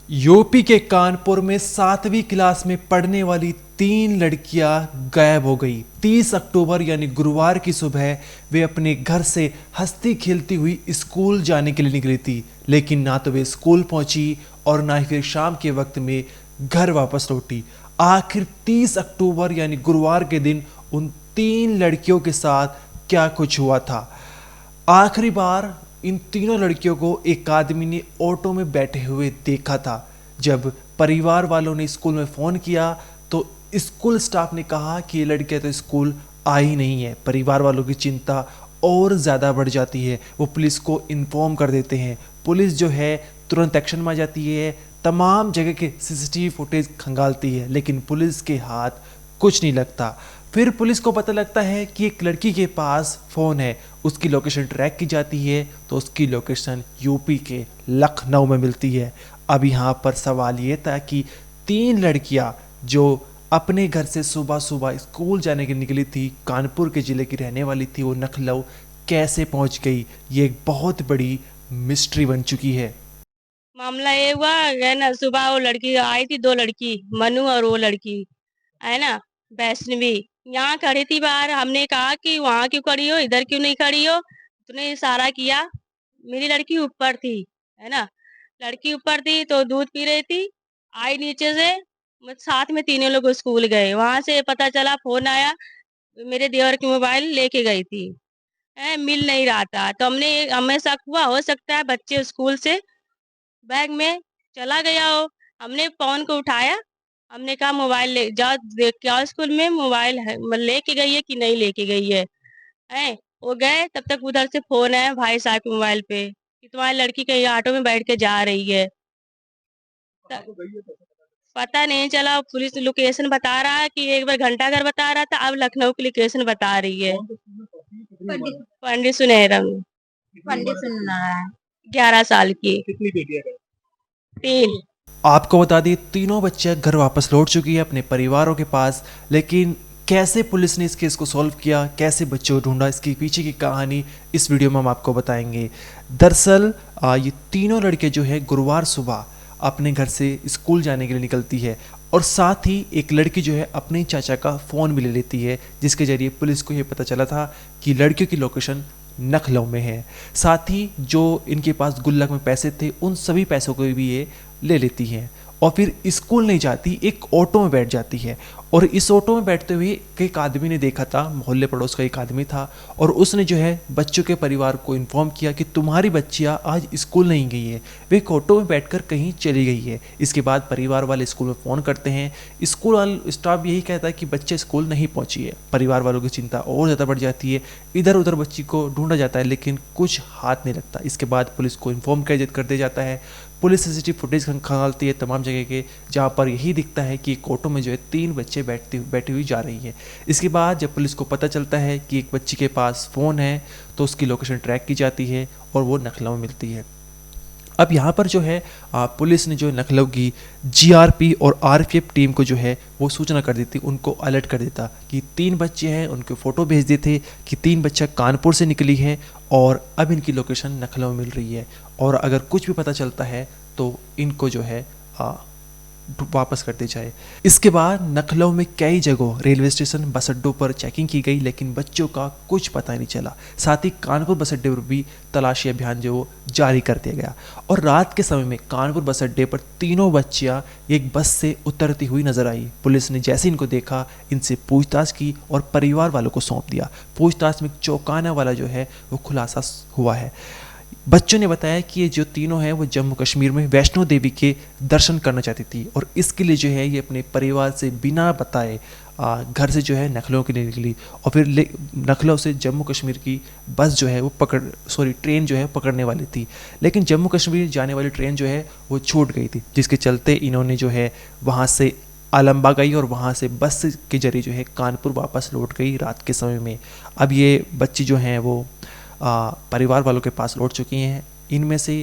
UP के कानपुर में 7वीं class में पढ़ने वाली 3 लड़कियां गायब हो गई। 30 अक्टूबर यानी गुरुवार की सुबह वे अपने घर से हंसती खेलती हुई स्कूल जाने के लिए निकली थी, लेकिन ना तो वे स्कूल पहुंची और ना ही फिर शाम के वक्त में घर वापस लौटी। आखिर 30 अक्टूबर यानी गुरुवार के दिन उन 3 लड़कियों के साथ क्या कुछ हुआ था। आखिरी बार इन तीनों लड़कियों को एक आदमी ने ऑटो में बैठे हुए देखा था। जब परिवार वालों ने स्कूल में फ़ोन किया तो स्कूल स्टाफ ने कहा कि ये लड़कियां तो स्कूल आई नहीं है। परिवार वालों की चिंता और ज़्यादा बढ़ जाती है। वो पुलिस को इन्फॉर्म कर देते हैं। पुलिस जो है तुरंत एक्शन में आ जाती है, तमाम जगह के सीसीटीवी फुटेज खंगालती है, लेकिन पुलिस के हाथ कुछ नहीं लगता। फिर पुलिस को पता लगता है कि एक लड़की के पास फ़ोन है। उसकी लोकेशन ट्रैक की जाती है तो उसकी लोकेशन यूपी के लखनऊ में मिलती है। अब यहाँ पर सवाल ये था कि 3 लड़कियाँ जो अपने घर से सुबह सुबह स्कूल जाने के निकली थी, कानपुर के ज़िले की रहने वाली थी, वो लखनऊ कैसे पहुँच गई, ये एक बहुत बड़ी मिस्ट्री बन चुकी है। मामला ये हुआ है ना, सुबह वो लड़की आई थी, दो लड़की, मनु और वो लड़की है ना, वैष्णवी। यहाँ खड़ी थी बाहर। हमने कहा कि वहाँ क्यों खड़ी हो, इधर क्यों नहीं खड़ी हो। तूने इशारा किया। मेरी लड़की ऊपर थी, है ना, लड़की ऊपर थी तो दूध पी रही थी। आई नीचे से, साथ में तीनों लोग स्कूल गए। वहां से पता चला, फोन आया, मेरे देवर की मोबाइल लेके गई थी। मिल नहीं रहा था तो हमें शक हुआ, हो सकता है बच्चे स्कूल से बैग में चला गया हो। हमने फोन को उठाया, हमने कहा मोबाइल ले जाओ, देख के आओ स्कूल में मोबाइल है, लेके गई है कि नहीं लेके गई है। वो गए, तब तक उधर से फोन आया भाई साहब के मोबाइल पे कि तुम्हारी लड़की कहीं ऑटो में बैठ के जा रही है। पता नहीं चला। पुलिस लोकेशन बता रहा है कि एक बार घंटाघर बता रहा था, अब लखनऊ की लोकेशन बता रही है। पंडित पंडित सुनहरा में। पंडित सुनना है। 11 साल की। कितनी बेटियां गई? 3। आपको बता दें, तीनों बच्चियां घर वापस लौट चुकी है अपने परिवारों के पास, लेकिन कैसे पुलिस ने इस केस को सॉल्व किया, कैसे बच्चों को ढूंढा, इसके पीछे की कहानी इस वीडियो में हम आपको बताएंगे। दरअसल ये तीनों लड़के जो है गुरुवार सुबह अपने घर से स्कूल जाने के लिए निकलती है और साथ ही एक लड़की जो है अपने चाचा का फ़ोन भी ले लेती है, जिसके ज़रिए पुलिस को ये पता चला था कि लड़कियों की लोकेशन लखनऊ में है। साथ ही जो इनके पास गुल्लक में पैसे थे उन सभी पैसों को भी ये ले लेती है और फिर स्कूल नहीं जाती, एक ऑटो में बैठ जाती है। और इस ऑटो में बैठते हुए एक आदमी ने देखा था, मोहल्ले पड़ोस का एक आदमी था, और उसने जो है बच्चों के परिवार को इन्फॉर्म किया कि तुम्हारी बच्चियाँ आज स्कूल नहीं गई है, वे एक ऑटो में बैठकर कहीं चली गई है। इसके बाद परिवार वाले स्कूल में फ़ोन करते हैं। स्कूल वाला स्टाफ यही कहता है कि बच्चे स्कूल नहीं पहुँची है। परिवार वालों की चिंता और ज़्यादा बढ़ जाती है। इधर उधर बच्ची को ढूंढा जाता है लेकिन कुछ हाथ नहीं लगता। इसके बाद पुलिस को इन्फॉर्म कर दिया जाता है। पुलिस सीसीटीवी फुटेज खंगालती है तमाम जगह के, जहाँ पर यही दिखता है कि एक ऑटो में जो है 3 बच्चे बैठी हुई जा रही है। इसके बाद जब पुलिस को पता चलता है कि एक बच्ची के पास फ़ोन है तो उसकी लोकेशन ट्रैक की जाती है और वो लखनऊ में मिलती है। अब यहाँ पर जो है पुलिस ने जो लखनऊ की जीआरपी और आरपीएफ टीम को जो है वो सूचना कर देती, उनको अलर्ट कर देता कि 3 बच्चे हैं, उनके फ़ोटो भेज देते कि 3 बच्चा कानपुर से निकली है और अब इनकी लोकेशन लखनऊ में मिल रही है, और अगर कुछ भी पता चलता है तो इनको जो है वापस कर दी जाए। इसके बाद लखनऊ में कई जगहों, रेलवे स्टेशन, बस अड्डों पर चेकिंग की गई लेकिन बच्चों का कुछ पता नहीं चला। साथ ही कानपुर बस अड्डे पर भी तलाशी अभियान जो वो जारी कर दिया गया और रात के समय में कानपुर बस अड्डे पर तीनों बच्चियां एक बस से उतरती हुई नजर आई। पुलिस ने जैसे इनको देखा, इनसे पूछताछ की और परिवार वालों को सौंप दिया। पूछताछ में चौंकाने वाला जो है वो खुलासा हुआ है। बच्चों ने बताया कि ये जो तीनों हैं वो जम्मू कश्मीर में वैष्णो देवी के दर्शन करना चाहती थी और इसके लिए जो है ये अपने परिवार से बिना बताए घर से जो है लखनऊ के लिए निकली और फिर लखनऊ से जम्मू कश्मीर की बस जो है वो ट्रेन जो है पकड़ने वाली थी, लेकिन जम्मू कश्मीर जाने वाली ट्रेन जो है वो छूट गई थी, जिसके चलते इन्होंने जो है वहाँ से आलमबाग गई और वहाँ से बस के जरिए जो है कानपुर वापस लौट गई रात के समय में। अब ये बच्ची जो हैं वो परिवार वालों के पास लौट चुकी हैं। इनमें से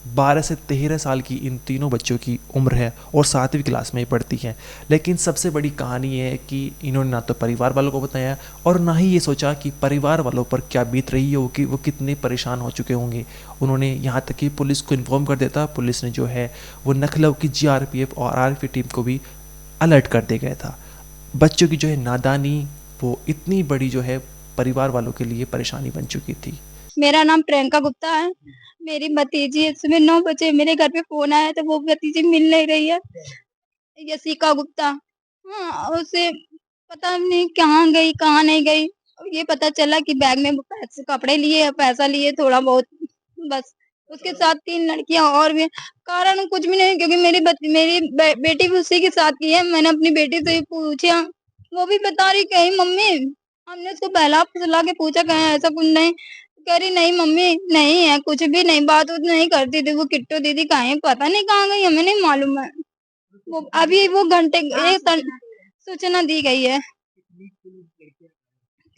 12 से 13 साल की इन तीनों बच्चों की उम्र है और 7वीं क्लास में ही पढ़ती हैं। लेकिन सबसे बड़ी कहानी ये है कि इन्होंने ना तो परिवार वालों को बताया और ना ही ये सोचा कि परिवार वालों पर क्या बीत रही है, कि वो कितने परेशान हो चुके होंगे। उन्होंने यहाँ तक कि पुलिस को इन्फॉर्म कर देता। पुलिस ने जो है वो नखलव की जीआरपीएफ और आरपी टीम को भी अलर्ट कर दिया गया था। बच्चों की जो है नादानी वो इतनी बड़ी जो है परिवार वालों के लिए परेशानी बन चुकी थी। मेरा नाम प्रियंका गुप्ता है। मेरी भतीजी है, सुबह 9 बजे मेरे घर पे फ़ोन आया तो वो भतीजी मिल नहीं रही है, यशिका गुप्ता। हाँ, उसे पता नहीं कहाँ गई, कहाँ नहीं गई। ये पता चला कि बैग में वो पैसे कपड़े लिए, पैसा लिए थोड़ा बहुत, बस। उसके साथ 3 लड़कियाँ और भी। कारण कुछ भी नहीं, क्योंकि मेरी बेटी भी उसी के साथ की है। मैंने अपनी बेटी से भी पूछा, वो भी बता रही कहीं मम्मी, हमने उसको बहला-फुसला के पूछा कहीं ऐसा कुछ नहीं। कह रही नहीं मम्मी, नहीं है, कुछ भी नहीं, बात-वूत नहीं करती थी। वो किट्टू दीदी कहाँ है, पता नहीं कहाँ गई, हमें नहीं मालूम है। वो अभी वो घंटे एक सूचना दी गई है।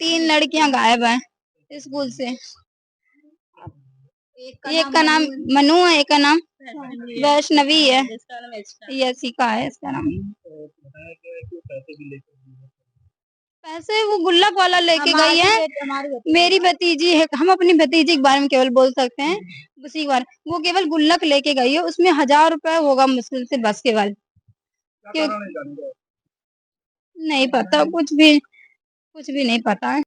3 लड़कियां गायब हैं स्कूल से। एक का नाम मनु है, एक का नाम वैष्णवी है, यशिका है इसका नाम। पैसे वो गुल्लक वाला लेके गई है। मेरी भतीजी है, हम अपनी भतीजी के बारे में केवल बोल सकते हैं, उसी के बारे में। वो केवल गुल्लक लेके गई है, उसमें 1000 रुपए होगा मुश्किल से बस केवल। क्यों नहीं पता, कुछ भी नहीं पता है।